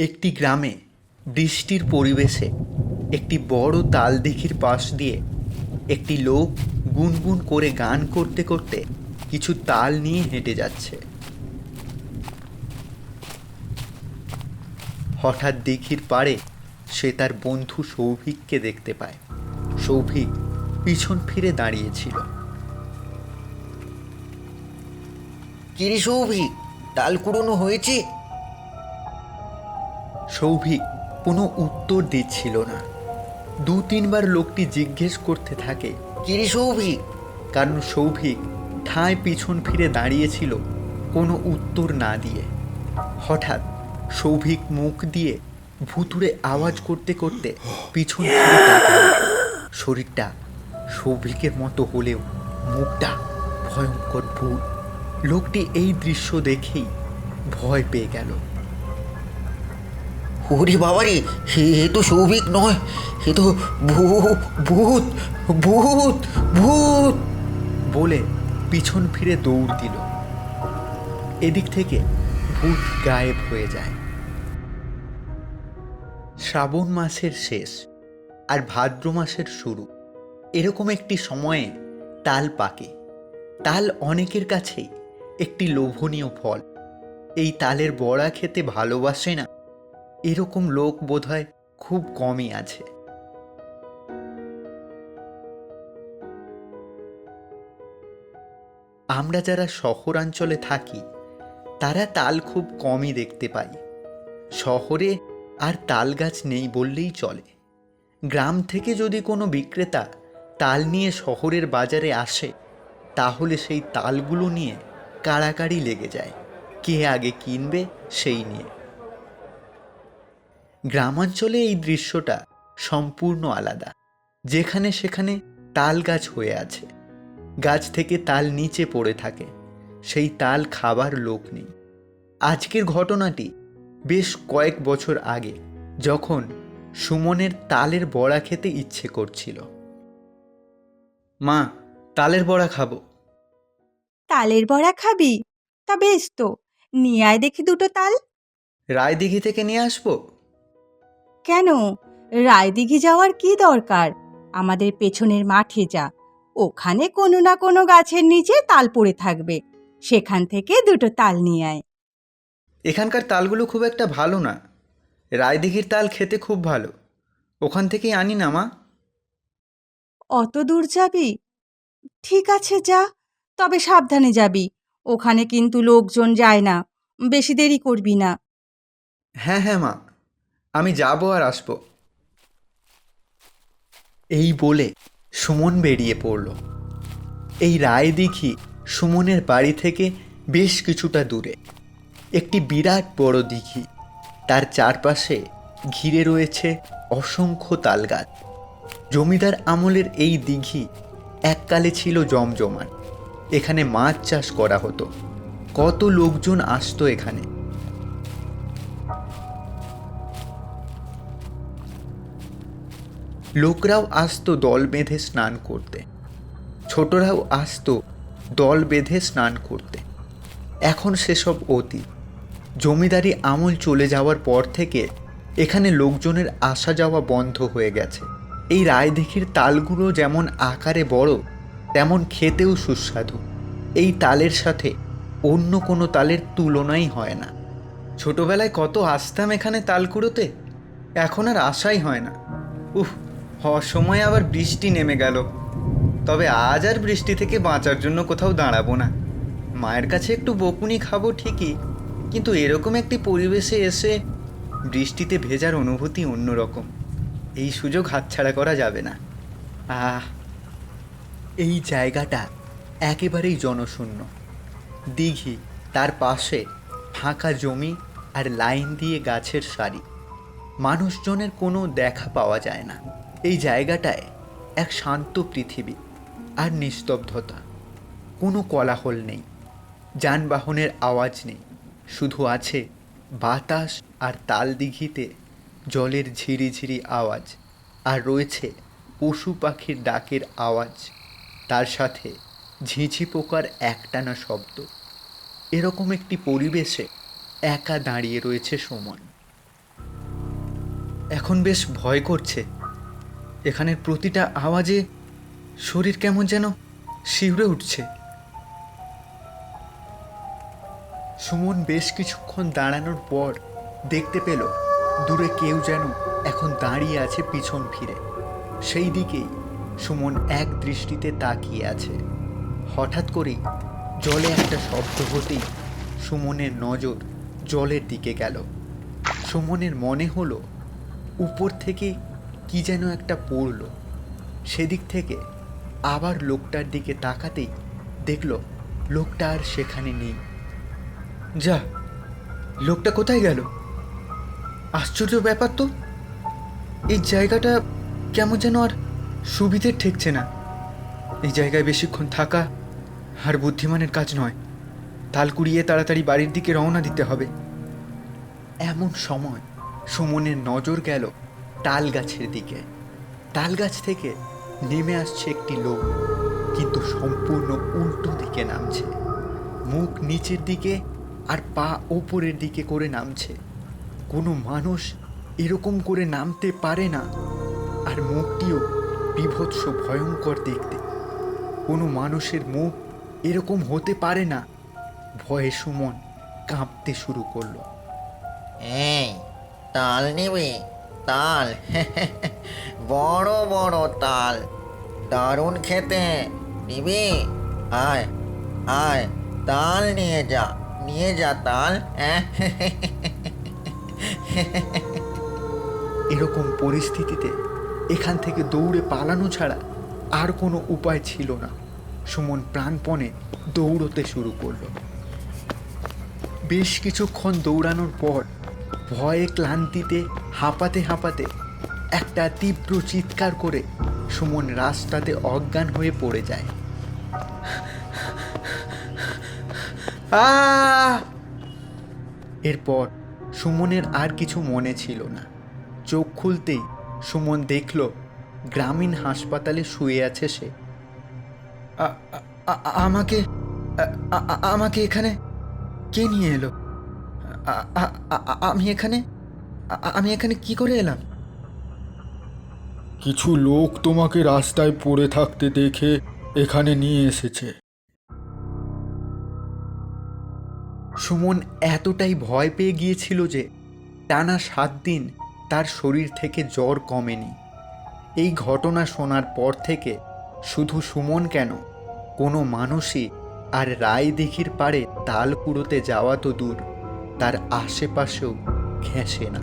একটি গ্রামে বৃষ্টির পরিবেশে একটি বড় তালদিঘির পাশ দিয়ে একটি লোক গুনগুন করে গান করতে করতে কিছু তাল নিয়ে হেঁটে যাচ্ছে। হঠাৎ দিঘির পাড়ে সে তার বন্ধু সৌভিককে দেখতে পায়। সৌভিক পিছন ফিরে দাঁড়িয়েছিল। কিরে সৌভিক, তাল কুড়োনো হয়েছে? সৌভিক কোনো উত্তর দিচ্ছিল না। দু তিনবার লোকটি জিজ্ঞেস করতে থাকে, কিরে সৌভিক? কারণ সৌভিক ঠায় পিছন ফিরে দাঁড়িয়েছিল কোনো উত্তর না দিয়ে। হঠাৎ সৌভিক মুখ দিয়ে ভুতুড়ে আওয়াজ করতে করতে পিছন ফিরে তাকাল। শরীরটা সৌভিকের মতো হলেও মুখটা ভয়ঙ্কর ভূত। লোকটি এই দৃশ্য দেখেই ভয় পেয়ে গেল। ওরে বাবারে, এ তো সৌভিক নয়, এ তো ভূত ভূত ভূত ভূত বলে পিছন ফিরে দৌড় দিল। এদিক থেকে ভূত গায়েব হয়ে যায়। শ্রাবণ মাসের শেষ আর ভাদ্র মাসের শুরু, এরকম একটি সময়ে তাল পাকে। তাল অনেকের কাছেই একটি লোভনীয় ফল। এই তালের বড়া খেতে ভালোবাসে না এরকম লোক বোধহয় খুব কমই আছে। আমরা যারা শহরাঞ্চলে থাকি তারা তাল খুব কমই দেখতে পাই। শহরে আর তাল গাছ নেই বললেই চলে। গ্রাম থেকে যদি কোনো বিক্রেতা তাল নিয়ে শহরের বাজারে আসে তাহলে সেই তালগুলো নিয়ে কাড়াকাড়ি লেগে যায়, কে আগে কিনবে সেই নিয়ে। গ্রামাঞ্চলে এই দৃশ্যটা সম্পূর্ণ আলাদা। যেখানে সেখানে তাল গাছ হয়ে আছে, গাছ থেকে তাল নিচে পড়ে থাকে, সেই তাল খাবার লোক নেই। আজকের ঘটনাটি বেশ কয়েক বছর আগে, যখন সুমনের তালের বড়া খেতে ইচ্ছে করছিল। মা, তালের বড়া খাবো। তালের বড়া খাবি? তা বেশ তো, নিয়ে আয় দেখি দুটো তাল। রায়দিঘি থেকে নিয়ে আসবো? কেন, রায়দিঘি যাওয়ার কি দরকার? আমাদের পেছনের মাঠে যা, ওখানে কোনো না কোনো গাছের নিচে তাল পড়ে থাকবে, সেখান থেকে দুটো তাল নিয়ে আয়। এখানকার তালগুলো খুব একটা ভালো না। রায়দিঘির তাল খেতে খুব ভালো, ওখান থেকেই আনি না মা। অত দূর যাবি? ঠিক আছে যা, তবে সাবধানে যাবি, ওখানে কিন্তু লোকজন যায় না, বেশি দেরি করবি না। হ্যাঁ হ্যাঁ মা, আমি যাবো আর আসবো। এই বলে সুমন বেরিয়ে পড়ল। এই রায়দিঘি সুমনের বাড়ি থেকে বেশ কিছুটা দূরে। একটি বিরাট বড় দিঘি, তার চারপাশে ঘিরে রয়েছে অসংখ্য তালগাছ। জমিদার আমলের এই দিঘি এককালে ছিল জমজমাট। এখানে মাছ চাষ করা হতো, কত লোকজন আসতো এখানে। লোকরাও আসতো দল বেঁধে স্নান করতে, ছোটরাও আসতো দল বেঁধে স্নান করতে। এখন সেসব অতীত। জমিদারি আমল চলে যাওয়ার পর থেকে এখানে লোকজনের আসা যাওয়া বন্ধ হয়ে গেছে। এই রায়দিঘির তালগুলো যেমন আকারে বড়, তেমন খেতেও সুস্বাদু। এই তালের সাথে অন্য কোনো তালের তুলনাই হয় না। ছোটবেলায় কত আসতাম এখানে তাল কুড়োতে, এখন আর আসাই হয় না। হওয়ার সময় আবার বৃষ্টি নেমে গেল। তবে আজ আর বৃষ্টি থেকে বাঁচার জন্য কোথাও দাঁড়াবো না। মায়ের কাছে একটু বকুনি খাবো ঠিকই, কিন্তু এরকম একটি পরিবেশে এসে বৃষ্টিতে ভেজার অনুভূতি অন্যরকম। এই সুযোগ হাতছাড়া করা যাবে না। এই জায়গাটা একেবারেই জনশূন্য। দিঘি, তার পাশে ফাঁকা জমি আর লাইন দিয়ে গাছের সারি। মানুষজনের কোনো দেখা পাওয়া যায় না। এই জায়গাটায় এক শান্ত পৃথিবী আর নিস্তব্ধতা। কোনো কোলাহল নেই, যানবাহনের আওয়াজ নেই, শুধু আছে বাতাস আর তাল দিঘিতে জলের ঝিরিঝিরি আওয়াজ, আর রয়েছে পশু পাখির ডাকের আওয়াজ, তার সাথে ঝিঁঝি পোকার একটানা শব্দ। এরকম একটি পরিবেশে একা দাঁড়িয়ে রয়েছে সুমন। এখন বেশ ভয় করছে। এখানের প্রতিটা আওয়াজে শরীর কেমন যেন শিউরে উঠছে। সুমন বেশ কিছুক্ষণ দাঁড়ানোর পর দেখতে পেল দূরে কেউ যেন এখন দাঁড়িয়ে আছে পিছন ফিরে। সেই দিকেই সুমন এক দৃষ্টিতে তাকিয়ে আছে। হঠাৎ করেই জলে একটা শব্দ হতেই সুমনের নজর জলের দিকে গেল। সুমনের মনে হলো উপর থেকে কি যেন একটা পড়ল। সেদিক থেকে আবার লোকটার দিকে তাকাতেই দেখল লোকটা আর সেখানে নেই। যা, লোকটা কোথায় গেল? আশ্চর্য ব্যাপার তো, এই জায়গাটা কেমন যেন আর সুবিধে ঠেকছে না। এই জায়গায় বেশিক্ষণ থাকা আর বুদ্ধিমানের কাজ নয়। তাল কুড়িয়ে তাড়াতাড়ি বাড়ির দিকে রওনা দিতে হবে। এমন সময় সুমনের নজর গেল তাল গাছের দিকে। তাল গাছ থেকে নেমে আসছে একটি লোক, কিন্তু সম্পূর্ণ উল্টো দিকে নামছে। মুখ নিচের দিকে আর পা ওপরের দিকে করে নামছে। কোনো মানুষ এরকম করে নামতে পারে না। আর মুখটিও বীভৎস ভয়ঙ্কর দেখতে। কোনো মানুষের মুখ এরকম হতে পারে না। ভয়ে সুমন কাঁপতে শুরু করলো। এই তাল নেবে? তাল বড় বড় তাল, দারুণ খেতে। নিবি? আয় আয়, তাল নিয়ে যা, নিয়ে যা তাল। এরকম পরিস্থিতিতে এখান থেকে দৌড়ে পালানো ছাড়া আর কোনো উপায় ছিল না। সুমন প্রাণপণে দৌড়তে শুরু করলো। বেশ কিছুক্ষণ দৌড়ানোর পর ভয়ে ক্লান্তিতে হাঁপাতে হাঁপাতে একটা তীব্র চিৎকার করে সুমন রাস্তাতে অজ্ঞান হয়ে পড়ে যায়। এরপর সুমনের আর কিছু মনে ছিল না। চোখ খুলতেই সুমন দেখল গ্রামীণ হাসপাতালে শুয়ে আছে সে। আমাকে আমাকে এখানে কে নিয়ে এলো? আমি এখানে কি করে এলাম? কিছু লোক তোমাকে রাস্তায় পড়ে থাকতে দেখে এখানে নিয়ে এসেছে। সুমন এতটাই ভয় পেয়ে গিয়েছিল যে টানা 7 দিন তার শরীর থেকে জ্বর কমেনি। এই ঘটনা শোনার পর থেকে শুধু সুমন কেন, কোনো মানুষই আর রায়দিঘির পাড়ে তাল কুড়োতে যাওয়া তো দূর, তার আশেপাশেও ঘেঁষে না।